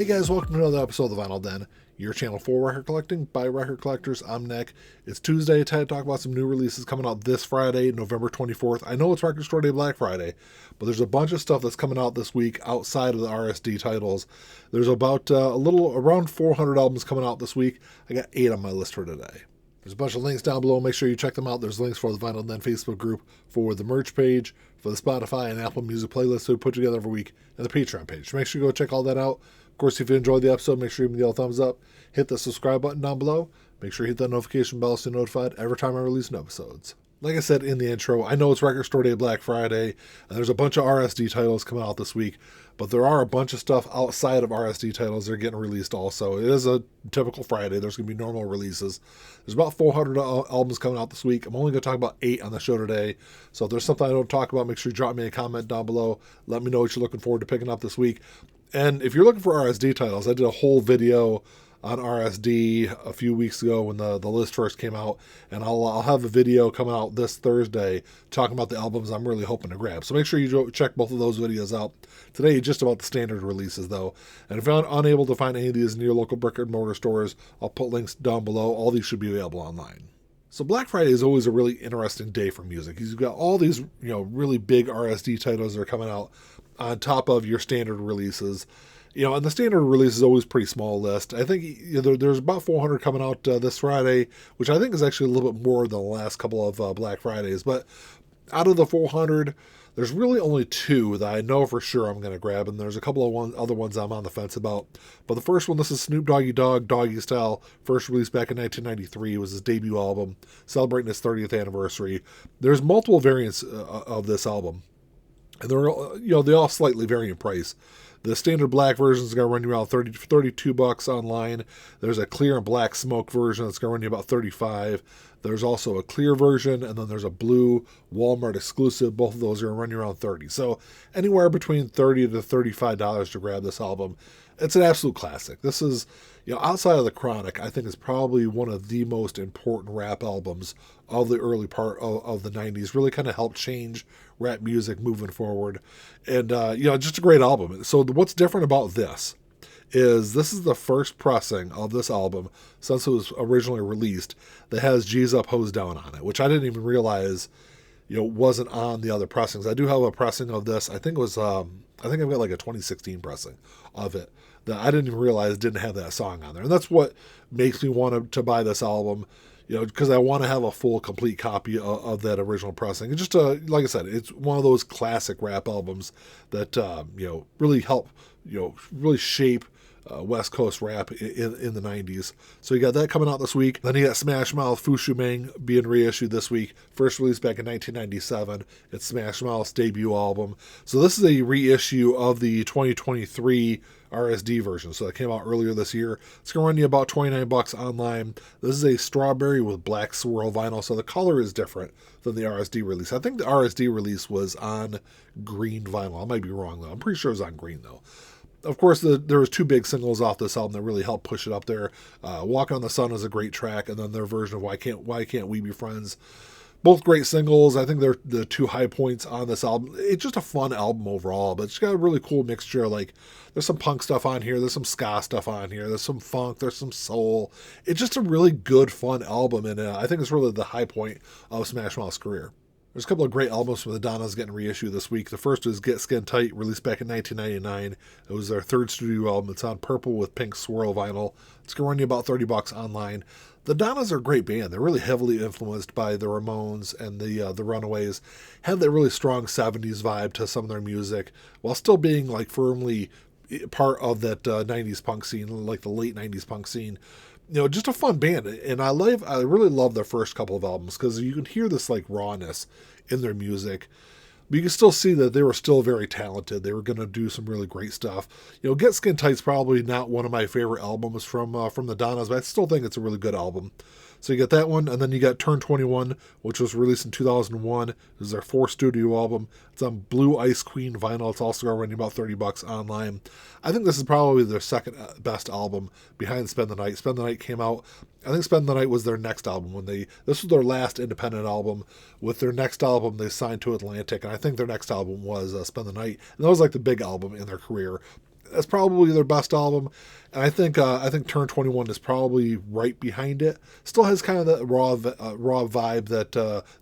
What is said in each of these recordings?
Hey guys, welcome to another episode of the Vinyl Den, your channel for record collecting by record collectors. I'm Nick. It's Tuesday, time to talk about some new releases coming out this Friday, November 24th. I know it's Record Store Day, Black Friday, but there's a bunch of stuff that's coming out this week outside of the RSD titles. There's about around 400 albums coming out this week. I got 8 on my list for today. There's a bunch of links down below. Make sure you check them out. There's links for the Vinyl Den Facebook group, for the merch page, for the Spotify and Apple Music playlist we put together every week, and the Patreon page. Make sure you go check all that out. Of course, if you enjoyed the episode, make sure you give me the old thumbs up. Hit the subscribe button down below. Make sure you hit that notification bell so you're notified every time I release new episodes. Like I said in the intro, I know it's Record Store Day, Black Friday, and there's a bunch of RSD titles coming out this week, but there are a bunch of stuff outside of RSD titles that are getting released also. It is a typical Friday. There's going to be normal releases. There's about 400 albums coming out this week. I'm only going to talk about 8 on the show today, so if there's something I don't talk about, make sure you drop me a comment down below. Let me know what you're looking forward to picking up this week. And if you're looking for RSD titles, I did a whole video on RSD a few weeks ago when the list first came out, and I'll have a video coming out this Thursday talking about the albums I'm really hoping to grab. So make sure you check both of those videos out. Today, just about the standard releases, though. And if you're unable to find any of these in your local brick and mortar stores, I'll put links down below. All these should be available online. So Black Friday is always a really interesting day for music. You've got all these, really big RSD titles that are coming out on top of your standard releases. And the standard release is always a pretty small list. I think there's about 400 coming out this Friday, which I think is actually a little bit more than the last couple of Black Fridays. But out of the 400, there's really only 2 that I know for sure I'm going to grab, and there's a couple of other ones I'm on the fence about. But the first one, this is Snoop Doggy Dogg, Doggystyle, first released back in 1993. It was his debut album, celebrating his 30th anniversary. There's multiple variants of this album, and they all slightly vary in price. The standard black version is going to run you around $32 online. There's a clear and black smoke version that's going to run you about $35. There's also a clear version, and then there's a blue Walmart exclusive. Both of those are going to run you around $30. So anywhere between $30 to $35 to grab this album. It's an absolute classic. This is, outside of The Chronic, I think is probably one of the most important rap albums of the early part of the 90s. Really kind of helped change rap music moving forward. And, just a great album. So what's different about this is the first pressing of this album since it was originally released that has G's Up, Hoes Down on it, which I didn't even realize wasn't on the other pressings. I do have a pressing of this. I think it was, I think I've got like a 2016 pressing of it that I didn't even realize didn't have that song on there. And that's what makes me want to buy this album, because I want to have a full, complete copy of that original pressing. It's just, like I said, it's one of those classic rap albums that, really help, really shape West Coast rap in the 90s. So you got that coming out this week. Then you got Smash Mouth, Fush Mang being reissued this week. First released back in 1997. It's Smash Mouth's debut album. So this is a reissue of the 2023 RSD version. So it came out earlier this year. It's going to run you about $29 online. This is a strawberry with black swirl vinyl. So the color is different than the RSD release. I think the RSD release was on green vinyl. I might be wrong though. I'm pretty sure it was on green though. Of course, there was 2 big singles off this album that really helped push it up there. Walk on the Sun is a great track, and then their version of Why Can't We Be Friends. Both great singles. I think they're the 2 high points on this album. It's just a fun album overall, but it's got a really cool mixture. Like, there's some punk stuff on here. There's some ska stuff on here. There's some funk. There's some soul. It's just a really good, fun album, and I think it's really the high point of Smash Mouth's career. There's a couple of great albums from the Donnas getting reissued this week. The first is Get Skintight, released back in 1999. It was their 3rd studio album. It's on purple with pink swirl vinyl. It's going to run you about $30 online. The Donnas are a great band. They're really heavily influenced by the Ramones and the Runaways. Have that really strong 70s vibe to some of their music, while still being like firmly part of that 90s punk scene, like the late 90s punk scene. Just a fun band, and I really love their first couple of albums because you can hear this like rawness in their music, but you can still see that they were still very talented. They were going to do some really great stuff. Get Skin Tight's probably not one of my favorite albums from the Donnas, but I still think it's a really good album. So you got that one, and then you got Turn 21, which was released in 2001. This is their 4th studio album. It's on Blue Ice Queen vinyl. It's also going to run you about $30 online. I think this is probably their second best album behind Spend the Night. Spend the Night came out, I think Spend the Night was their next album. This was their last independent album. With their next album, they signed to Atlantic, and I think their next album was Spend the Night. And that was like the big album in their career. that's probably their best album. And I think Turn 21 is probably right behind it. Still has kind of that raw vibe that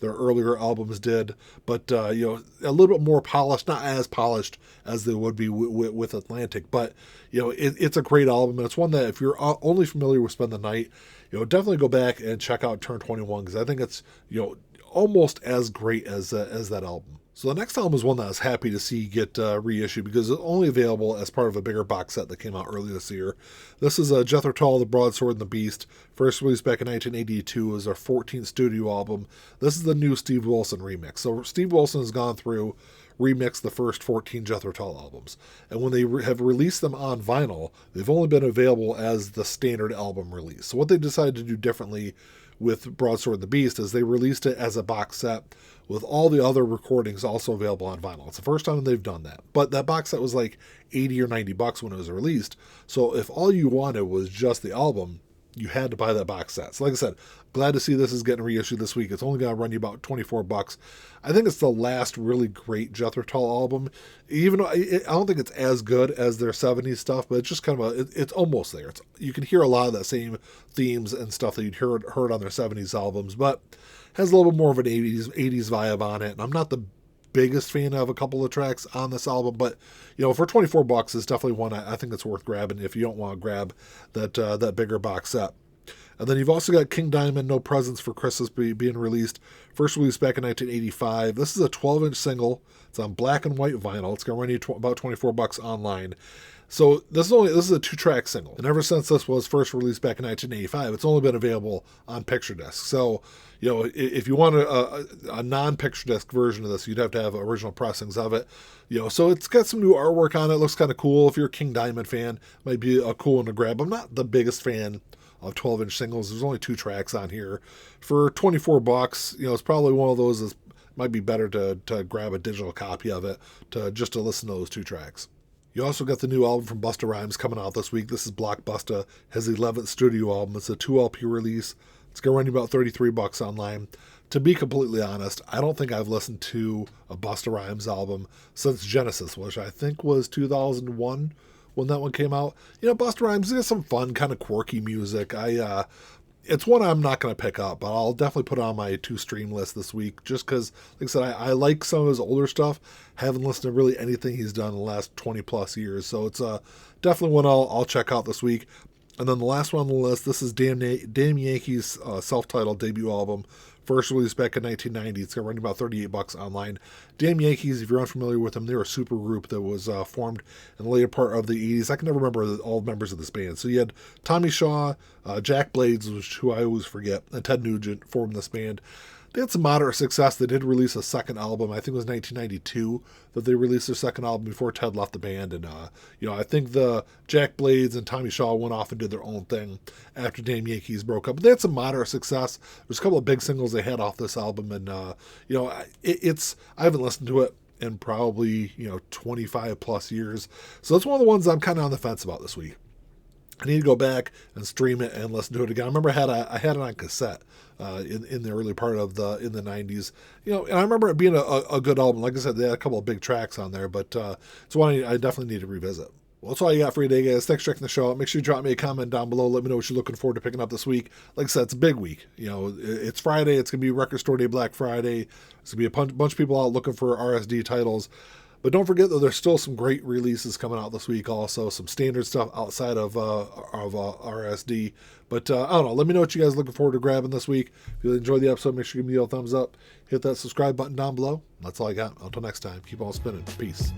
their earlier albums did, but you know, a little bit more polished, not as polished as they would be with Atlantic, but you know, it's a great album, and it's one that if you're only familiar with Spend the Night, you know, definitely go back and check out Turn 21, because I think it's, you know, almost as great as that album. So the next album is one that I was happy to see get reissued, because it's only available as part of a bigger box set that came out earlier this year. This is Jethro Tull, The Broadsword and the Beast. First released back in 1982, is our 14th studio album. This is the new Steve Wilson remix. So Steve Wilson has gone through, remixed the first 14 Jethro Tull albums. And when they have released them on vinyl, they've only been available as the standard album release. So what they decided to do differently with Broadsword and the Beast is they released it as a box set with all the other recordings also available on vinyl. It's the first time they've done that. But that box set was like $80 or $90 when it was released. So if all you wanted was just the album, you had to buy that box set. So like I said, glad to see this is getting reissued this week. It's only going to run you about $24. I think it's the last really great Jethro Tull album. Even though I don't think it's as good as their 70s stuff, but it's just kind of it's almost there. You can hear a lot of that same themes and stuff that you'd heard on their 70s albums, but has a little bit more of an 80s vibe on it. And I'm not the biggest fan of a couple of tracks on this album, but you know, for $24, it's definitely one I think it's worth grabbing if you don't want to grab that bigger box set. And then you've also got King Diamond, No Presents for Christmas being released. First released back in 1985. This is a 12-inch single. It's on black and white vinyl. It's going to run you about $24 online. So this is a 2-track single. And ever since this was first released back in 1985, it's only been available on picture disc. So, you know, if you want a non-picture disc version of this, you'd have to have original pressings of it. You know, so it's got some new artwork on it. It looks kind of cool. If you're a King Diamond fan, it might be a cool one to grab. I'm not the biggest fan of 12-inch singles. There's only 2 tracks on here. For $24, you know, it's probably one of those that might be better to grab a digital copy of it just to listen to those 2 tracks. You also got the new album from Busta Rhymes coming out this week. This is BLOCKBUSTA, his 11th studio album. It's a 2 LP release. It's going to run you about $33 online. To be completely honest, I don't think I've listened to a Busta Rhymes album since Genesis, which I think was 2001 when that one came out. You know, Busta Rhymes has some fun, kind of quirky music. It's one I'm not going to pick up, but I'll definitely put it on my to-stream list this week, just because, like I said, I like some of his older stuff. Haven't listened to really anything he's done in the last 20-plus years, so it's definitely one I'll check out this week. And then the last one on the list, this is Damn Yankees' self-titled debut album. First released back in 1990. It's going to run about $38 online. Damn Yankees, if you're unfamiliar with them, they're a super group that was formed in the later part of the 80s. I can never remember all the members of this band. So you had Tommy Shaw, Jack Blades, who I always forget, and Ted Nugent formed this band. They had some moderate success. They did release a second album. I think it was 1992 that they released their second album before Ted left the band. And, you know, I think the Jack Blades and Tommy Shaw went off and did their own thing after Damn Yankees broke up. But they had some moderate success. There's a couple of big singles they had off this album. And, you know, I haven't listened to it in probably, you know, 25 plus years. So it's one of the ones I'm kind of on the fence about this week. I need to go back and stream it and listen to it again. I remember I had it on cassette in the early part of in the 90s. You know, and I remember it being a good album. Like I said, they had a couple of big tracks on there, but it's one I definitely need to revisit. Well, that's all I got for you today, guys. Thanks for checking the show out. Make sure you drop me a comment down below. Let me know what you're looking forward to picking up this week. Like I said, it's a big week. You know, it's Friday. It's going to be Record Store Day, Black Friday. There's going to be a bunch of people out looking for RSD titles. But don't forget, though, there's still some great releases coming out this week also. Some standard stuff outside of RSD. But I don't know. Let me know what you guys are looking forward to grabbing this week. If you enjoyed the episode, make sure you give me a thumbs up. Hit that subscribe button down below. That's all I got. Until next time, keep on spinning. Peace.